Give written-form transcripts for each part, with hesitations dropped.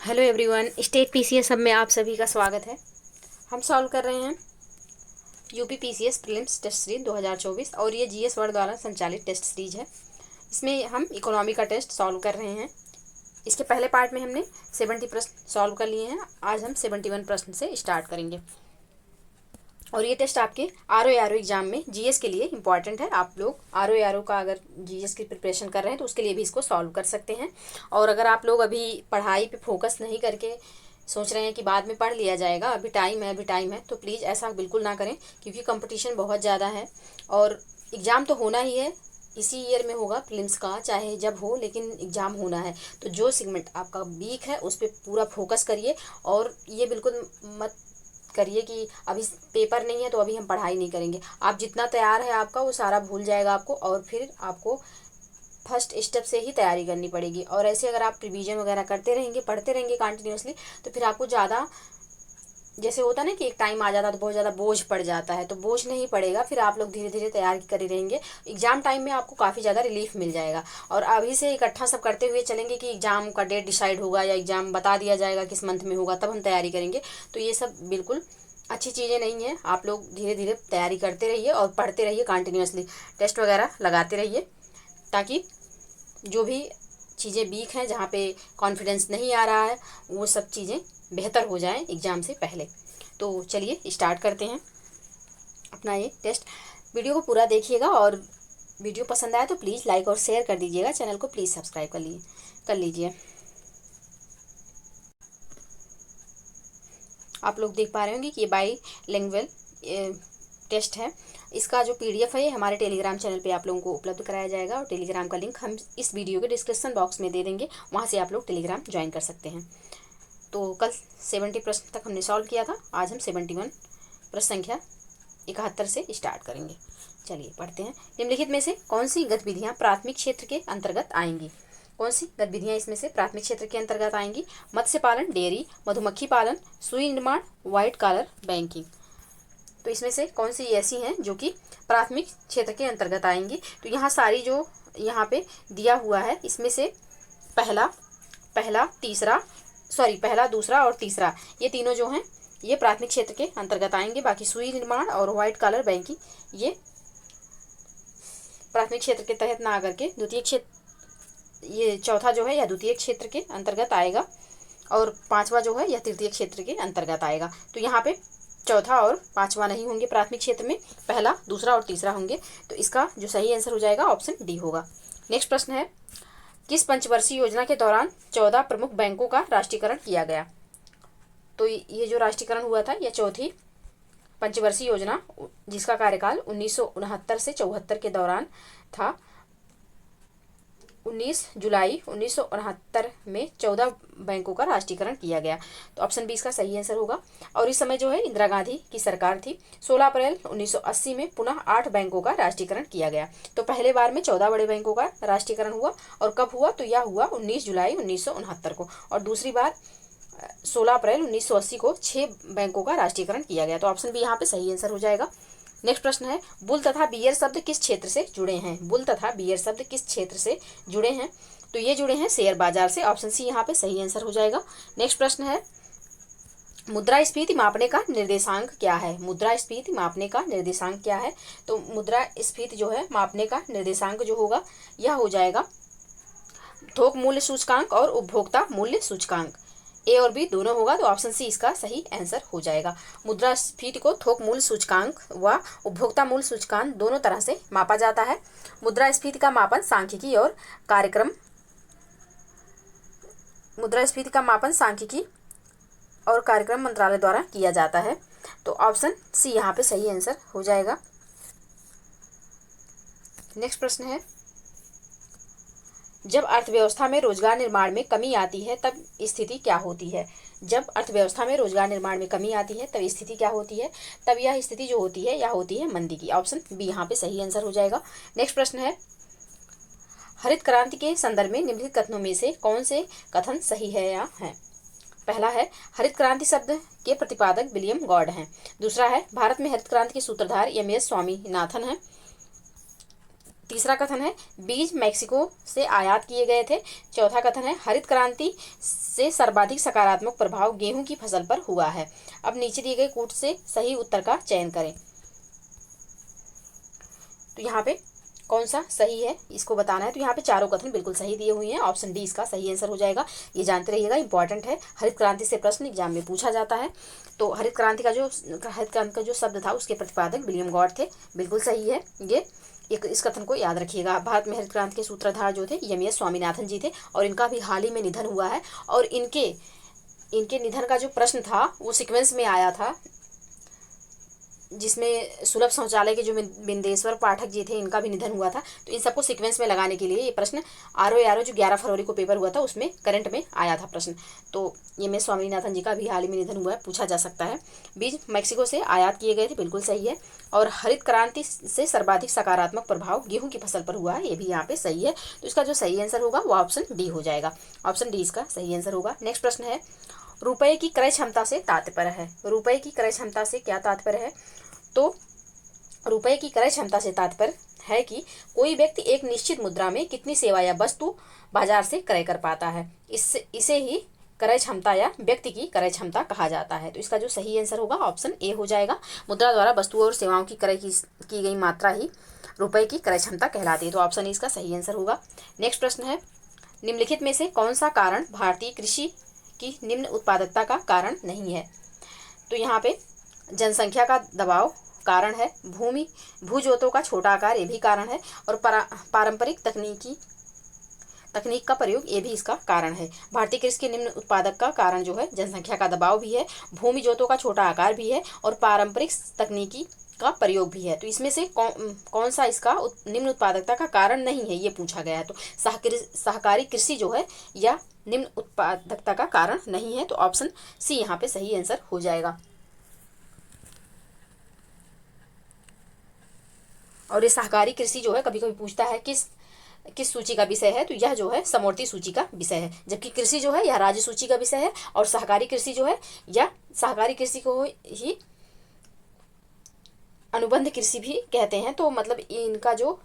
Hello everyone, state PCS सब में आप सभी का स्वागत है। हम सॉल्व कर रहे हैं UP PCS prelims test series 2024 और ये जीएस वर्ड द्वारा संचालित टेस्ट सीरीज है। इसमें हम इकोनॉमी का टेस्ट सॉल्व कर रहे हैं। इसके पहले पार्ट में हमने 70 प्रश्न सॉल्व कर लिए हैं। आज हम 71 प्रश्न से स्टार्ट करेंगे और ये टेस्ट आपके आरओ एग्जाम में जीएस के लिए इम्पॉर्टेंट है। आप लोग आरओ का अगर जीएस की प्रिपरेशन कर रहे हैं तो उसके लिए भी इसको सॉल्व कर सकते हैं। और अगर आप लोग अभी पढ़ाई पे फोकस नहीं करके सोच रहे हैं कि बाद में पढ़ लिया जाएगा, अभी टाइम है, तो प्लीज़ ऐसा बिल्कुल ना करें, क्योंकि कंपटीशन बहुत ज़्यादा है और एग्ज़ाम तो होना ही है। इसी ईयर में होगा प्रीलिम्स का, चाहे जब हो, लेकिन एग्ज़ाम होना है। तो जो सेगमेंट आपका वीक है उस पर पूरा फोकस करिए और ये बिल्कुल मत करिए कि अभी पेपर नहीं है तो अभी हम पढ़ाई नहीं करेंगे। आप जितना तैयार है आपका वो सारा भूल जाएगा आपको, और फिर आपको फर्स्ट स्टेप से ही तैयारी करनी पड़ेगी। और ऐसे अगर आप रिवीजन वगैरह करते रहेंगे, पढ़ते रहेंगे कंटिन्यूसली, तो फिर आपको ज़्यादा, जैसे होता है ना कि एक टाइम आ जाता है तो बहुत ज़्यादा बोझ पड़ जाता है, तो बोझ नहीं पड़ेगा। फिर आप लोग धीरे धीरे तैयारी करे रहेंगे, एग्जाम टाइम में आपको काफ़ी ज़्यादा रिलीफ मिल जाएगा। और अभी से इकट्ठा सब करते हुए चलेंगे कि एग्जाम का डेट डिसाइड होगा या एग्जाम बता दिया जाएगा किस मंथ में होगा तब हम तैयारी करेंगे, तो ये सब बिल्कुल अच्छी चीज़ें नहीं हैं। आप लोग धीरे धीरे तैयारी करते रहिए और पढ़ते रहिए कंटिन्यूसली, टेस्ट वगैरह लगाते रहिए, ताकि जो भी चीज़ें वीक हैं, जहाँ पे कॉन्फिडेंस नहीं आ रहा है, वो सब चीज़ें बेहतर हो जाएं एग्ज़ाम से पहले। तो चलिए स्टार्ट करते हैं अपना ये टेस्ट। वीडियो को पूरा देखिएगा और वीडियो पसंद आए तो प्लीज़ लाइक और शेयर कर दीजिएगा। चैनल को प्लीज़ सब्सक्राइब कर लीजिए। आप लोग देख पा रहे होंगे कि ये बाई लैंग्वेज टेस्ट है। इसका जो पीडीएफ है ये हमारे टेलीग्राम चैनल पे आप लोगों को उपलब्ध कराया जाएगा और टेलीग्राम का लिंक हम इस वीडियो के डिस्क्रिप्शन बॉक्स में दे देंगे, वहाँ से आप लोग टेलीग्राम ज्वाइन कर सकते हैं। तो कल 70 प्रश्न तक हमने सॉल्व किया था, आज हम 71 प्रश्न संख्या 71 से स्टार्ट करेंगे। चलिए पढ़ते हैं। निम्नलिखित में से कौन सी गतिविधियाँ प्राथमिक क्षेत्र के अंतर्गत आएंगी? कौन सी गतिविधियाँ इसमें से प्राथमिक क्षेत्र के अंतर्गत आएंगी? मत्स्य पालन, डेयरी, मधुमक्खी पालन, सुई निर्माण, व्हाइट कॉलर बैंकिंग। तो इसमें से कौन सी ऐसी हैं जो कि प्राथमिक क्षेत्र के अंतर्गत आएंगी? तो यहाँ सारी जो यहाँ पे दिया हुआ है, इसमें से पहला, दूसरा और तीसरा, ये तीनों जो हैं ये प्राथमिक क्षेत्र के अंतर्गत आएंगे। बाकी सुई निर्माण और व्हाइट कॉलर बैंकिंग ये प्राथमिक क्षेत्र के तहत ना आकर के द्वितीय क्षेत्र, ये चौथा जो है यह द्वितीय क्षेत्र के अंतर्गत आएगा और पांचवा जो है यह तृतीय क्षेत्र के अंतर्गत आएगा। तो यहाँ पे चौथा और पांचवा नहीं होंगे प्राथमिक क्षेत्र में, पहला, दूसरा और तीसरा होंगे। तो इसका जो सही आंसर हो जाएगा ऑप्शन डी होगा। नेक्स्ट प्रश्न है, किस पंचवर्षीय योजना के दौरान 14 प्रमुख बैंकों का राष्ट्रीयकरण किया गया? तो ये जो राष्ट्रीयकरण हुआ था यह चौथी पंचवर्षीय योजना, जिसका कार्यकाल 1969 से 74 के दौरान था। 19 जुलाई 1969 में 14 बैंकों का राष्ट्रीयकरण किया गया। तो ऑप्शन बी इसका सही आंसर होगा। और इस समय जो है इंदिरा गांधी की सरकार थी। 16 अप्रैल 1980 में पुनः 8 बैंकों का राष्ट्रीयकरण किया गया। तो पहले बार में 14 बड़े बैंकों का राष्ट्रीयकरण हुआ, और कब हुआ? तो यह हुआ 19 जुलाई 1969 को, और दूसरी बार 16 अप्रैल 1980 को 6 बैंकों का राष्ट्रीयकरण किया गया। तो ऑप्शन बी यहाँ पे सही आंसर हो जाएगा। नेक्स्ट प्रश्न है, बुल तथा बियर शब्द किस क्षेत्र से जुड़े हैं? बुल तथा बियर शब्द किस क्षेत्र से जुड़े हैं? तो ये जुड़े हैं शेयर बाजार से। ऑप्शन सी यहाँ पे सही आंसर हो जाएगा। नेक्स्ट प्रश्न है, मुद्रास्फीति मापने का निर्देशांक क्या है? मुद्रास्फीति मापने का निर्देशांक क्या है? तो मुद्रास्फीति जो है मापने का निर्देशांक जो होगा यह हो जाएगा थोक मूल्य सूचकांक और उपभोक्ता मूल्य सूचकांक। ए और बी दोनों होगा, तो ऑप्शन सी इसका सही आंसर हो जाएगा। मुद्रास्फीति को थोक मूल्य सूचकांक व उपभोक्ता मूल्य सूचकांक दोनों तरह से मापा जाता है। मुद्रास्फीति का मापन सांख्यिकी और कार्यक्रम मंत्रालय द्वारा किया जाता है। तो ऑप्शन सी यहाँ पे सही आंसर हो जाएगा। नेक्स्ट प्रश्न है, जब अर्थव्यवस्था में रोजगार निर्माण में कमी आती है तब स्थिति क्या होती है? जब अर्थव्यवस्था में रोजगार निर्माण में कमी आती है तब स्थिति क्या होती है? तब यह स्थिति जो होती है यह होती है मंदी की। ऑप्शन बी यहाँ पे सही आंसर हो जाएगा। नेक्स्ट प्रश्न है, हरित क्रांति के संदर्भ में निम्नलिखित कथनों में से कौन से कथन सही है या है? पहला है, हरित क्रांति शब्द के प्रतिपादक विलियम गॉड हैं। दूसरा है, भारत में हरित क्रांति के सूत्रधार एम एस स्वामीनाथन हैं। तीसरा कथन है बीज मैक्सिको से आयात किए गए थे। चौथा कथन है हरित क्रांति से सर्वाधिक सकारात्मक प्रभाव गेहूं की फसल पर हुआ है। अब नीचे दिए गए कूट से सही उत्तर का चयन करें। तो यहाँ पे कौन सा सही है इसको बताना है। तो यहाँ पे चारों कथन बिल्कुल सही दिए हुए हैं। ऑप्शन डी इसका सही आंसर हो जाएगा। ये जानते रहिएगा, इंपॉर्टेंट है। हरित क्रांति से प्रश्न एग्जाम में पूछा जाता है। तो हरित क्रांति का जो शब्द था उसके प्रतिपादक विलियम गॉड थे। बिल्कुल सही है ये। एक इस कथन को याद रखिएगा। भारत में हरित क्रांति के सूत्रधार जो थे एम एस स्वामीनाथन जी थे और इनका भी हाल ही में निधन हुआ है। और इनके निधन का जो प्रश्न था वो सीक्वेंस में आया था, जिसमें सुलभ शौचालय के जो बिंदेश्वर पाठक जी थे इनका भी निधन हुआ था। तो इन सबको सीक्वेंस में लगाने के लिए ये प्रश्न आरओ जो 11 फरवरी को पेपर हुआ था उसमें करंट में आया था प्रश्न। तो एम एस स्वामीनाथन जी का भी हाल ही में निधन हुआ है, पूछा जा सकता है। बीज मैक्सिको से आयात किए गए थे, बिल्कुल सही है। और हरित क्रांति से सर्वाधिक सकारात्मक प्रभाव गेहूं की फसल पर हुआ है, ये भी यहाँ पे सही है। तो इसका जो सही आंसर होगा वो ऑप्शन डी हो जाएगा। ऑप्शन डी इसका सही आंसर होगा। नेक्स्ट प्रश्न है रुपए की क्रय क्षमता से तात्पर्य है। रुपए की क्रय क्षमता से क्या तात्पर्य है? तो रुपए की क्रय क्षमता से तात्पर्य है कि कोई व्यक्ति एक निश्चित मुद्रा में कितनी सेवा या वस्तु बाजार से क्रय कर पाता है, इसे ही क्रय क्षमता या व्यक्ति की क्रय क्षमता कहा जाता है। तो इसका जो सही आंसर होगा ऑप्शन ए हो जाएगा। मुद्रा द्वारा वस्तुओं और सेवाओं की क्रय की गई मात्रा ही रुपए की क्रय क्षमता कहलाती है। तो ऑप्शन ए इसका सही आंसर होगा। नेक्स्ट प्रश्न है निम्नलिखित में से कौन सा कारण भारतीय कृषि की निम्न उत्पादकता का कारण नहीं है? तो यहाँ पे जनसंख्या का दबाव कारण है, भूजोतों का छोटा आकार ये भी कारण है, और पारंपरिक तकनीक का प्रयोग ये भी इसका कारण है। भारतीय कृषि के निम्न उत्पादक का कारण जो है जनसंख्या का दबाव भी है, भूमि जोतों का छोटा आकार भी है, और पारंपरिक तकनीकी का प्रयोग भी है। तो इसमें से कौन सा इसका निम्न उत्पादकता का कारण नहीं है ये पूछा गया है। तो सहकारी कृषि जो है या निम्न उत्पादकता का कारण नहीं है। तो ऑप्शन सी यहाँ पे सही आंसर हो जाएगा। और ये सहकारी कृषि जो है कभी कभी पूछता है किस सूची का विषय है, तो यह जो है समवर्ती सूची का विषय है, जबकि कृषि जो है यह राज्य सूची का विषय है, और सहकारी कृषि जो है या सहकारी कृषि को ही अनुबंध कृषि भी कहते हैं। तो मतलब इनका जो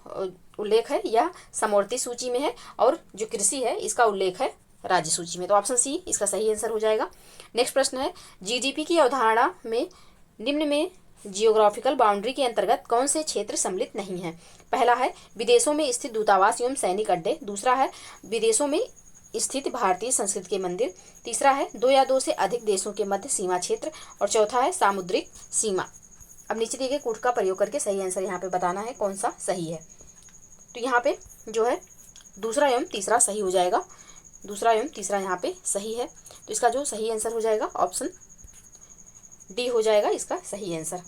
उल्लेख है यह समवर्ती सूची में है, और जो कृषि है इसका उल्लेख है राज्य सूची में। तो ऑप्शन सी इसका सही आंसर हो जाएगा। नेक्स्ट प्रश्न है जीडीपी की अवधारणा में निम्न में जियोग्राफिकल बाउंड्री के अंतर्गत कौन से क्षेत्र सम्मिलित नहीं है? पहला है विदेशों में स्थित दूतावास एवं सैनिक अड्डे, दूसरा है विदेशों में स्थित भारतीय संस्कृति के मंदिर, तीसरा है 2 या 2 से अधिक देशों के मध्य सीमा क्षेत्र, और चौथा है सामुद्रिक सीमा। अब नीचे दिए गए कूट का प्रयोग करके सही आंसर यहाँ पे बताना है कौन सा सही है। तो यहाँ पे जो है दूसरा एवं तीसरा सही हो जाएगा। दूसरा एवं तीसरा यहाँ पे सही है। तो इसका जो सही आंसर हो जाएगा ऑप्शन डी हो जाएगा इसका सही आंसर।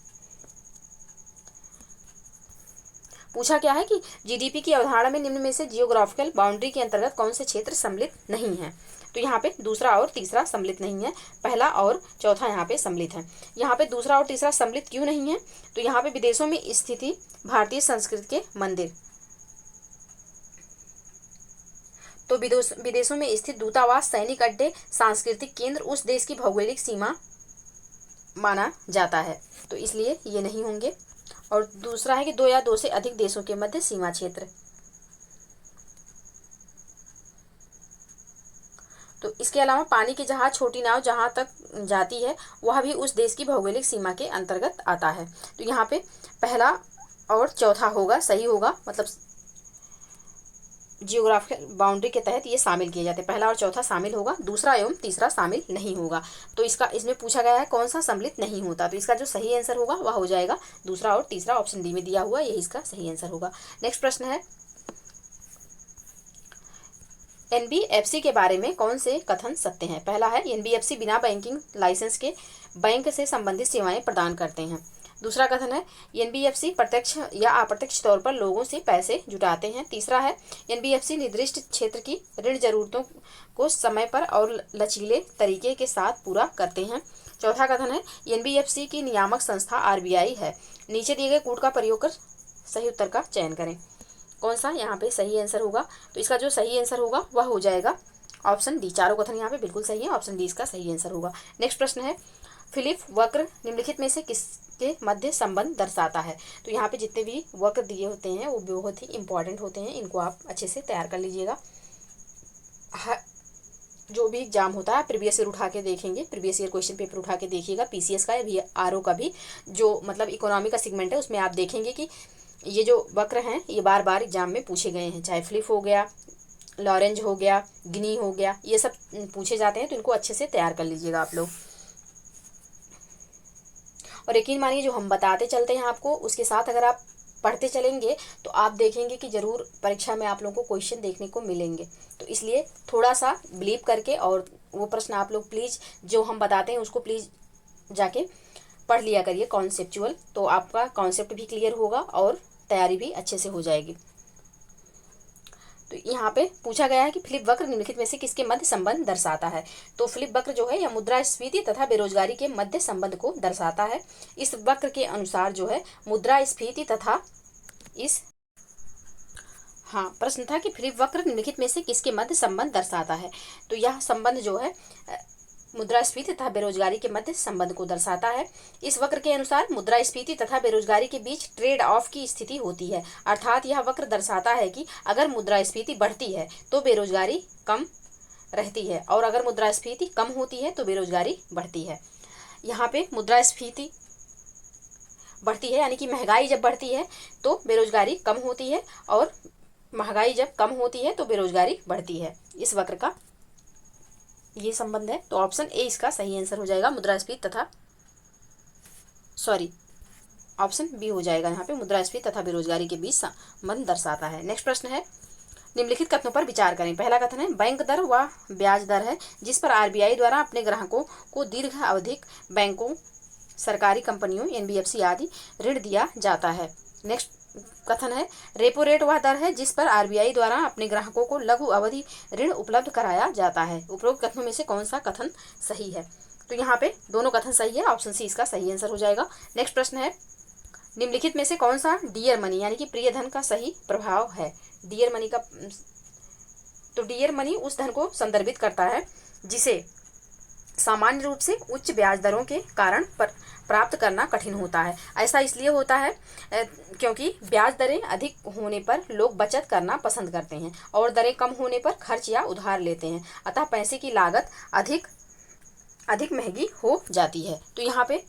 पूछा क्या है कि जीडीपी की अवधारणा में निम्न में से जियोग्राफिकल बाउंड्री के अंतर्गत कौन से क्षेत्र सम्मिलित नहीं है? तो यहाँ पे दूसरा और तीसरा सम्मिलित नहीं है, पहला और चौथा यहाँ पे सम्मिलित है। यहाँ पे दूसरा और तीसरा सम्मिलित क्यों नहीं है? तो यहाँ पे विदेशों में स्थिति भारतीय संस्कृति के मंदिर, तो विदेशों में स्थित दूतावास, सैनिक अड्डे, सांस्कृतिक केंद्र उस देश की भौगोलिक सीमा माना जाता है, तो इसलिए ये नहीं होंगे। और दूसरा है कि 2 या 2 से अधिक देशों के मध्य सीमा क्षेत्र, तो इसके अलावा पानी की जहाज, छोटी नाव जहां तक जाती है वह भी उस देश की भौगोलिक सीमा के अंतर्गत आता है। तो यहाँ पे पहला और चौथा होगा सही होगा, मतलब जियोग्राफिकल बाउंड्री के तहत ये शामिल किए जाते हैं। पहला और चौथा शामिल होगा, दूसरा एवं तीसरा शामिल नहीं होगा। तो इसमें पूछा गया है कौन सा सम्मिलित नहीं होता, तो इसका जो सही आंसर होगा वह हो जाएगा दूसरा और तीसरा, ऑप्शन डी में दिया हुआ यही इसका सही आंसर होगा। नेक्स्ट प्रश्न है एनबीएफसी के बारे में कौन से कथन सत्य हैं? पहला है एनबीएफसी बिना बैंकिंग लाइसेंस के बैंक से संबंधित सेवाएं प्रदान करते हैं। दूसरा कथन है एनबीएफसी प्रत्यक्ष या अप्रत्यक्ष तौर पर लोगों से पैसे जुटाते हैं। तीसरा है एनबीएफसी निर्दिष्ट क्षेत्र की ऋण जरूरतों को समय पर और लचीले तरीके के साथ पूरा करते हैं। चौथा कथन है एनबीएफसी की नियामक संस्था आरबीआई है। नीचे दिए गए कूट का प्रयोग कर सही उत्तर का चयन करें। कौन सा यहाँ पे सही आंसर होगा? तो इसका जो सही आंसर होगा वह हो जाएगा ऑप्शन डी। चारों कथन यहाँ पे बिल्कुल सही है, ऑप्शन डी इसका सही आंसर होगा। नेक्स्ट प्रश्न है फिलिप वक्र निम्नलिखित में से किसके मध्य संबंध दर्शाता है? तो यहाँ पे जितने भी वक्र दिए होते हैं वो बहुत ही इंपॉर्टेंट होते हैं, इनको आप अच्छे से तैयार कर लीजिएगा। जो भी एग्जाम होता है प्रीवियस ईयर उठा के देखेंगे, प्रीवियस ईयर क्वेश्चन पेपर उठा के देखिएगा, पीसीएस का या आरओ का भी, जो मतलब इकोनॉमी का सेगमेंट है उसमें आप देखेंगे कि ये जो वक्र हैं ये बार बार एग्जाम में पूछे गए हैं, चाहे फिलिप हो गया, लॉरेंज हो गया, गिनी हो गया, ये सब पूछे जाते हैं, तो इनको अच्छे से तैयार कर लीजिएगा आप लोग। और यकीन मानिए जो हम बताते चलते हैं आपको, उसके साथ अगर आप पढ़ते चलेंगे तो आप देखेंगे कि ज़रूर परीक्षा में आप लोगों को क्वेश्चन देखने को मिलेंगे। तो इसलिए थोड़ा सा बिलीव करके और वो प्रश्न आप लोग प्लीज़ जो हम बताते हैं उसको प्लीज़ जाके पढ़ लिया करिए कॉन्सेप्चुअल, तो आपका कॉन्सेप्ट भी क्लियर होगा और तैयारी भी अच्छे से हो जाएगी। तो यहाँ पे पूछा गया है कि फिलिप वक्र निम्नलिखित में से किसके मध्य संबंध दर्शाता है? तो फिलिप वक्र जो है यह मुद्रास्फीति तथा बेरोजगारी के मध्य संबंध को दर्शाता है। इस वक्र के अनुसार जो है मुद्रास्फीति तथा इस प्रश्न था कि फिलिप वक्र निम्नलिखित में से किसके मध्य संबंध दर्शाता है? तो यह संबंध जो है मुद्रास्फीति तथा बेरोजगारी के मध्य संबंध को दर्शाता है। इस वक्र के अनुसार मुद्रास्फीति तथा बेरोजगारी के बीच ट्रेड ऑफ की स्थिति होती है, अर्थात यह वक्र दर्शाता है कि अगर मुद्रास्फीति बढ़ती है तो बेरोजगारी कम रहती है और अगर मुद्रास्फीति कम होती है तो बेरोजगारी बढ़ती है। यहाँ पे मुद्रास्फीति बढ़ती है यानी कि महंगाई जब बढ़ती है तो बेरोजगारी कम होती है और महंगाई जब कम होती है तो बेरोजगारी बढ़ती है। इस वक्र का ये संबंध है, तो ऑप्शन ए इसका सही आंसर हो जाएगा। मुद्रास्फीति तथा ऑप्शन बी हो जाएगा यहाँ पे, मुद्रास्फीति तथा बेरोजगारी के बीच संबंध दर्शाता है। नेक्स्ट प्रश्न है, निम्नलिखित कथनों पर विचार करें। पहला कथन है बैंक दर व ब्याज दर है जिस पर आरबीआई द्वारा अपने ग्राहकों को दीर्घ अवधिक बैंकों, सरकारी कंपनियों, एनबीएफसी आदि ऋण दिया जाता है। नेक्स्ट कथन है रेपो रेट वह दर है जिस पर आरबीआई द्वारा अपने ग्राहकों को लघु अवधि ऋण उपलब्ध कराया जाता है। उपरोक्त कथनों में से कौन सा कथन सही है? तो यहाँ पे दोनों कथन सही है, ऑप्शन सी इसका सही आंसर हो जाएगा। नेक्स्ट प्रश्न है, निम्नलिखित में से कौन सा डियर मनी यानी कि प्रिय धन का सही प्रभाव है? डियर मनी का, तो डियर मनी उस धन को संदर्भित करता है जिसे सामान्य रूप से उच्च ब्याज दरों के कारण प्राप्त करना कठिन होता है। ऐसा इसलिए होता है क्योंकि ब्याज दरें अधिक होने पर लोग बचत करना पसंद करते हैं और दरें कम होने पर खर्च या उधार लेते हैं, अतः पैसे की लागत अधिक महंगी हो जाती है। तो यहाँ पे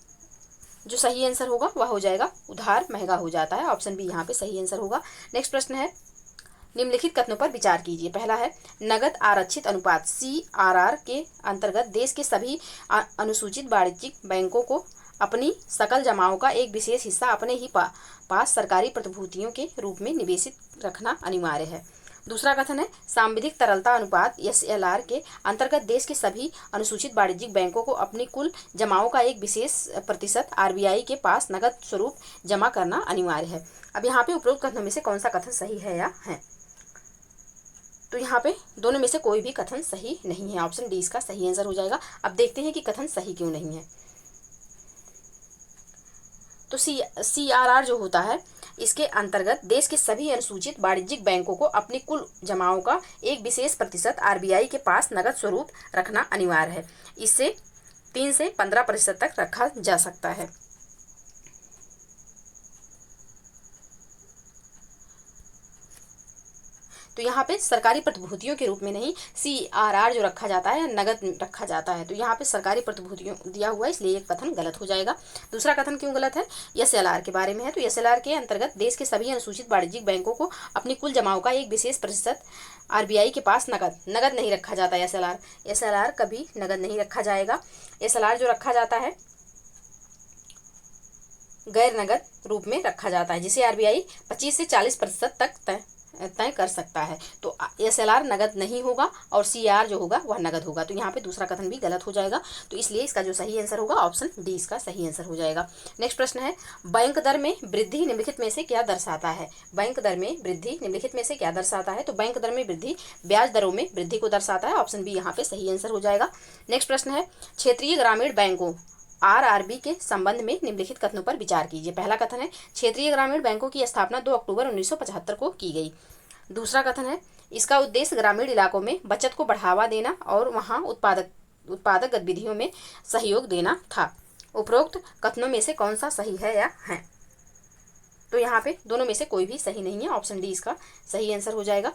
जो सही आंसर होगा वह हो जाएगा उधार महंगा हो जाता है, ऑप्शन बी यहाँ पे सही आंसर होगा। नेक्स्ट प्रश्न है, निम्नलिखित कथनों पर विचार कीजिए। पहला है नगद आरक्षित अनुपात CRR के अंतर्गत देश के सभी अनुसूचित वाणिज्यिक बैंकों को अपनी सकल जमाओं का एक विशेष हिस्सा अपने ही पास सरकारी प्रतिभूतियों के रूप में निवेशित रखना अनिवार्य है। दूसरा कथन है सांविधिक तरलता अनुपात SLR के अंतर्गत देश के सभी अनुसूचित वाणिज्यिक बैंकों को अपनी कुल जमाओं का एक विशेष प्रतिशत आरबीआई के पास नगद स्वरूप जमा करना अनिवार्य है। अब यहाँ पे उपरोक्त कथनों में से कौन सा कथन सही है या है? तो यहाँ पे दोनों में से कोई भी कथन सही नहीं है, ऑप्शन डी इसका सही आंसर हो जाएगा। अब देखते हैं कि कथन सही क्यों नहीं है। तो CRR जो होता है इसके अंतर्गत देश के सभी अनुसूचित वाणिज्यिक बैंकों को अपनी कुल जमाओं का एक विशेष प्रतिशत आरबीआई के पास नगद स्वरूप रखना अनिवार्य है। इससे 3 से 15% तक रखा जा सकता है। तो यहाँ पे सरकारी प्रतिभूतियों के रूप में नहीं, CRR जो रखा जाता है नगद रखा जाता है। तो यहाँ पे सरकारी प्रतिभूतियों दिया हुआ है, इसलिए एक कथन गलत हो जाएगा। दूसरा कथन क्यों गलत है? SLR के बारे में है। तो SLR के अंतर्गत देश के सभी अनुसूचित वाणिज्यिक बैंकों को अपनी कुल जमाओं का एक विशेष प्रतिशत आरबीआई के पास नगद नहीं रखा जाता है। SLR कभी नगद नहीं रखा जाएगा। SLR जो रखा जाता है गैर नगद रूप में रखा जाता है, जिसे आरबीआई 25 से 40% तक तय कर सकता है। तो SLR नगद नहीं होगा और CR जो होगा वह नगद होगा। तो यहाँ पे दूसरा कथन भी गलत हो जाएगा। तो इसलिए इसका जो सही आंसर होगा ऑप्शन डी इसका सही आंसर हो जाएगा। नेक्स्ट प्रश्न है, बैंक दर में वृद्धि निम्नलिखित में से क्या दर्शाता है? बैंक दर में वृद्धि निम्नलिखित में से क्या दर्शाता है? तो बैंक दर में वृद्धि ब्याज दरों में वृद्धि को दर्शाता है, ऑप्शन बी यहाँ पे सही आंसर हो जाएगा। नेक्स्ट प्रश्न है, क्षेत्रीय ग्रामीण बैंकों RRB के संबंध में निम्नलिखित कथनों पर विचार कीजिए। पहला कथन है क्षेत्रीय ग्रामीण बैंकों की स्थापना 2 अक्टूबर 1975 को की गई। दूसरा कथन है इसका उद्देश्य ग्रामीण इलाकों में बचत को बढ़ावा देना और वहां उत्पादक गतिविधियों में सहयोग देना था। उपरोक्त कथनों में से कौन सा सही है या है? तो यहाँ पे दोनों में से कोई भी सही नहीं है, ऑप्शन डी इसका सही आंसर हो जाएगा।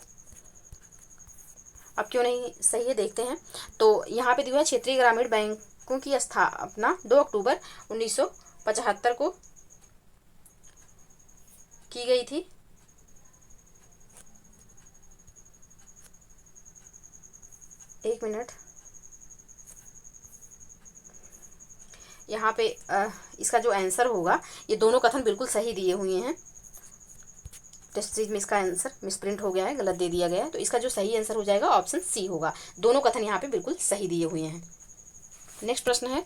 अब क्यों नहीं सही है देखते हैं। तो यहाँ पे दिया है क्षेत्रीय ग्रामीण बैंकों की स्थापना 2 अक्टूबर 1975 को की गई थी। एक मिनट, यहाँ पे इसका जो आंसर होगा, ये दोनों कथन बिल्कुल सही दिए हुए हैं। टेस्ट सीरीज में इसका आंसर मिसप्रिंट हो गया है, गलत दे दिया गया है। तो इसका जो सही आंसर हो जाएगा ऑप्शन सी होगा। दोनों कथन यहाँ पे बिल्कुल सही दिए हुए हैं। नेक्स्ट प्रश्न है,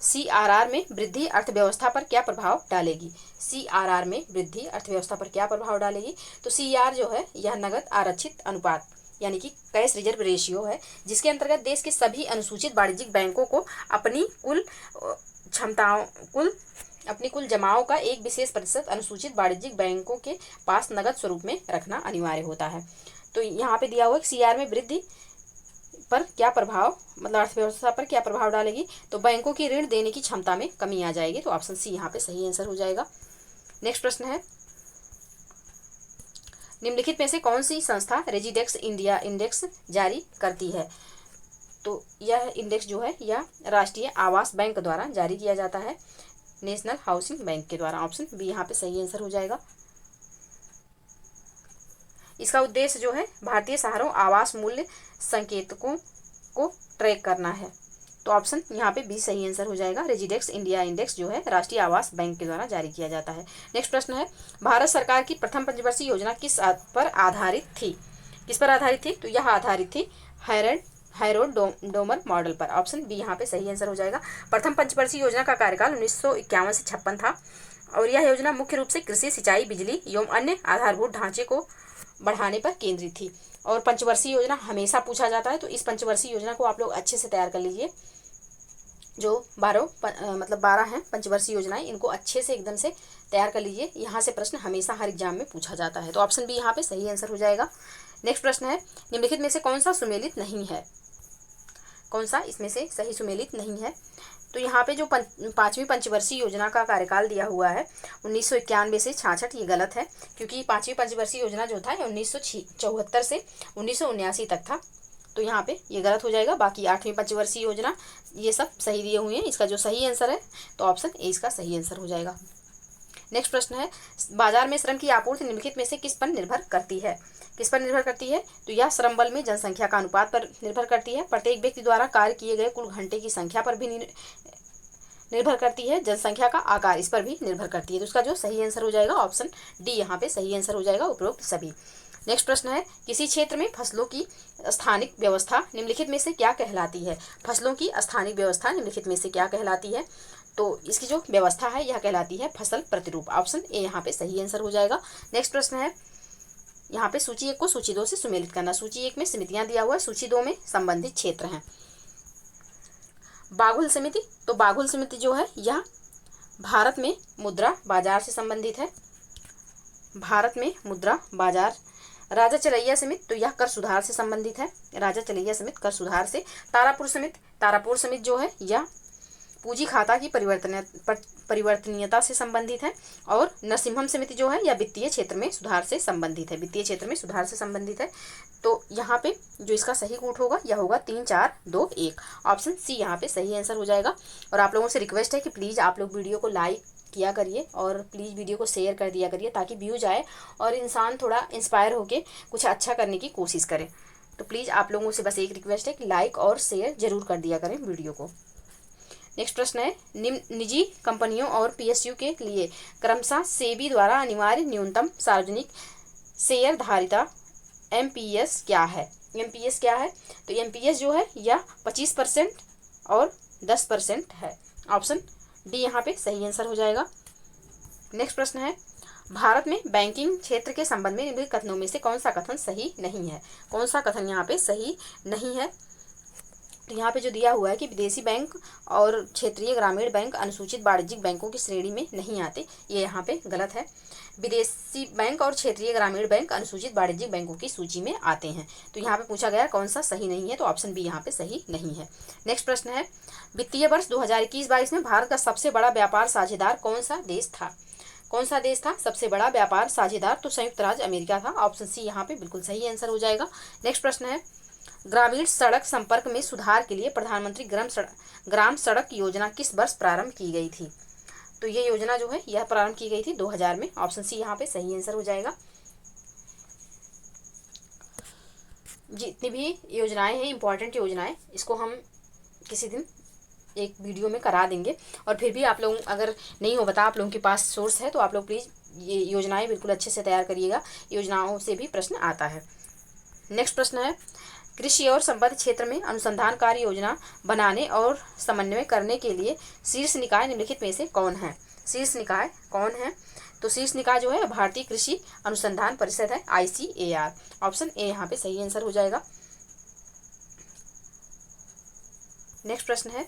CRR में वृद्धि अर्थव्यवस्था पर क्या प्रभाव डालेगी? CRR में वृद्धि अर्थव्यवस्था पर क्या प्रभाव डालेगी? तो CR जो है यह नगद आरक्षित अनुपात यानी कि कैश रिजर्व रेशियो है, जिसके अंतर्गत देश के सभी अनुसूचित वाणिज्यिक बैंकों को अपनी कुल जमाओं का एक विशेष प्रतिशत अनुसूचित वाणिज्यिक बैंकों के पास नगद स्वरूप में रखना अनिवार्य होता है। तो यहाँ पे दिया हुआ है CR में वृद्धि पर क्या प्रभाव, मतलब अर्थव्यवस्था पर क्या प्रभाव डालेगी? तो बैंकों की ऋण देने की क्षमता में कमी आ जाएगी। तो ऑप्शन सी यहाँ पे सही आंसर हो जाएगा। नेक्स्ट प्रश्न है, निम्नलिखित में से कौन सी संस्था रेजिडेक्स इंडिया इंडेक्स जारी करती है? तो यह इंडेक्स जो है यह राष्ट्रीय आवास बैंक द्वारा जारी किया जाता है, नेशनल हाउसिंग बैंक के द्वारा। ऑप्शन बी यहाँ पे सही आंसर हो जाएगा। इसका उद्देश्य जो है भारतीय शहरों आवास मूल्य संकेतकों को ट्रैक करना है। तो ऑप्शन यहाँ पे बी सही आंसर हो जाएगा। रेजिडेक्स इंडिया इंडेक्स जो है राष्ट्रीय आवास बैंक के द्वारा जारी किया जाता है। नेक्स्ट प्रश्न है, भारत सरकार की प्रथम पंचवर्षीय योजना किस पर आधारित थी? किस पर आधारित थी? तो यह आधारित थी हैरोल्ड डोमर मॉडल पर। ऑप्शन बी यहाँ पे सही आंसर हो जाएगा। प्रथम पंचवर्षीय योजना का कार्यकाल 1951 से 56 था और यह योजना मुख्य रूप से कृषि, सिंचाई, बिजली एवं अन्य आधारभूत ढांचे को बढ़ाने पर केंद्रित थी। और पंचवर्षीय योजना हमेशा पूछा जाता है, तो इस पंचवर्षीय योजना को आप लोग अच्छे से तैयार कर लीजिए। जो 12 हैं पंचवर्षीय योजनाएं, इनको अच्छे से एकदम से तैयार कर लीजिए। यहाँ से प्रश्न हमेशा हर एग्जाम में पूछा जाता है। तो ऑप्शन बी यहाँ पे सही आंसर हो जाएगा। नेक्स्ट प्रश्न है, निम्नलिखित में से कौन सा सुमेलित नहीं है? कौन सा इसमें से सही सुमेलित नहीं है? तो यहाँ पे जो पांचवी पंचवर्षीय योजना का कार्यकाल दिया हुआ है 1991 से 66, ये गलत है, क्योंकि पांचवी पंचवर्षीय योजना जो था 1974 से 1979 तक था। तो यहाँ पे ये गलत हो जाएगा। बाकी 8वीं पंचवर्षीय योजना ये सब सही दिए हुए हैं। इसका जो सही आंसर है तो ऑप्शन ए इसका सही आंसर हो जाएगा। नेक्स्ट प्रश्न है, बाजार में श्रम की आपूर्ति निम्नलिखित में से किस पर निर्भर करती है? किस पर निर्भर करती है? तो यह श्रम बल में जनसंख्या का अनुपात पर निर्भर करती है, प्रत्येक व्यक्ति द्वारा कार्य किए गए कुल घंटे की संख्या पर भी निर्भर करती है, जनसंख्या का आकार इस पर भी निर्भर करती है। तो इसका जो सही आंसर हो जाएगा ऑप्शन डी यहाँ पे सही आंसर हो जाएगा, उपरोक्त सभी। नेक्स्ट प्रश्न है, किसी क्षेत्र में फसलों की स्थानिक व्यवस्था निम्नलिखित में से क्या कहलाती है? फसलों की स्थानिक व्यवस्था निम्नलिखित में से क्या कहलाती है? तो इसकी जो व्यवस्था है यह कहलाती है फसल प्रतिरूप। ऑप्शन ए यहाँ पे सही आंसर हो जाएगा। नेक्स्ट प्रश्न है, यहाँ पे सूची 1 को सूची 2 से सुमेलित करना। सूची 1 में समितियां दिया हुआ है, सूची 2 में संबंधित क्षेत्र हैं। बाघुल समिति, तो बाघुल समिति जो है यह भारत में मुद्रा बाजार से संबंधित है। भारत में मुद्रा बाजार। राजा चलैया समिति, तो यह कर सुधार से संबंधित है। राजा चलैया समिति कर सुधार से। तारापुर समिति जो है यह पूंजी खाता की परिवर्तनीयता से संबंधित है। और नरसिम्हम समिति जो है यह वित्तीय क्षेत्र में सुधार से संबंधित है। वित्तीय क्षेत्र में सुधार से संबंधित है। तो यहाँ पे जो इसका सही कूट होगा यह होगा 3, 4, 2, 1। ऑप्शन सी यहाँ पे सही आंसर हो जाएगा। और आप लोगों से रिक्वेस्ट है कि प्लीज़ आप लोग वीडियो को लाइक किया करिए और प्लीज़ वीडियो को शेयर कर दिया करिए, ताकि व्यूज आए और इंसान थोड़ा इंस्पायर होके कुछ अच्छा करने की कोशिश करे। तो प्लीज़ आप लोगों से बस एक रिक्वेस्ट है कि लाइक और शेयर जरूर कर दिया करें वीडियो को। नेक्स्ट प्रश्न है, निजी कंपनियों और PSU के लिए क्रमशः सेबी द्वारा अनिवार्य न्यूनतम सार्वजनिक शेयर धारिता MPS क्या है? MPS क्या है? तो MPS जो है यह 25% और 10% है। ऑप्शन डी यहाँ पे सही आंसर हो जाएगा। नेक्स्ट प्रश्न है, भारत में बैंकिंग क्षेत्र के संबंध में निम्नलिखित कथनों में से कौन सा कथन सही नहीं है? कौन सा कथन यहाँ पे सही नहीं है? तो यहाँ पे जो दिया हुआ है कि विदेशी बैंक और क्षेत्रीय ग्रामीण बैंक अनुसूचित वाणिज्यिक बैंकों की श्रेणी में नहीं आते, ये यहाँ पे गलत है। विदेशी बैंक और क्षेत्रीय ग्रामीण बैंक अनुसूचित वाणिज्यिक बैंकों की सूची में आते हैं। तो यहाँ पे पूछा गया कौन सा सही नहीं है, तो ऑप्शन बी यहाँ पे सही नहीं है। नेक्स्ट प्रश्न है, वित्तीय वर्ष 2021-22 में भारत का सबसे बड़ा व्यापार साझेदार कौन सा देश था? कौन सा देश था सबसे बड़ा व्यापार साझेदार? तो संयुक्त राज्य अमेरिका था। ऑप्शन सी यहाँ पे बिल्कुल सही आंसर हो जाएगा। नेक्स्ट प्रश्न है, ग्रामीण सड़क संपर्क में सुधार के लिए प्रधानमंत्री ग्राम सड़क योजना किस वर्ष प्रारंभ की गई थी? तो ये योजना जो है यह प्रारंभ की गई थी 2000 में। ऑप्शन सी यहाँ पे सही आंसर हो जाएगा। जितनी भी योजनाएं हैं, इंपॉर्टेंट योजनाएं, इसको हम किसी दिन एक वीडियो में करा देंगे। और फिर भी आप लोग अगर नहीं हो बता, आप लोगों के पास सोर्स है, तो आप लोग प्लीज़ ये योजनाएं बिल्कुल अच्छे से तैयार करिएगा। योजनाओं से भी प्रश्न आता है। नेक्स्ट प्रश्न है, कृषि और संबद्ध क्षेत्र में अनुसंधान कार्य योजना बनाने और समन्वय करने के लिए शीर्ष निकाय निम्नलिखित में से कौन है? शीर्ष निकाय कौन है? तो शीर्ष निकाय जो है भारतीय कृषि अनुसंधान परिषद है, ICAR। ऑप्शन ए यहाँ पे सही आंसर हो जाएगा। नेक्स्ट प्रश्न है,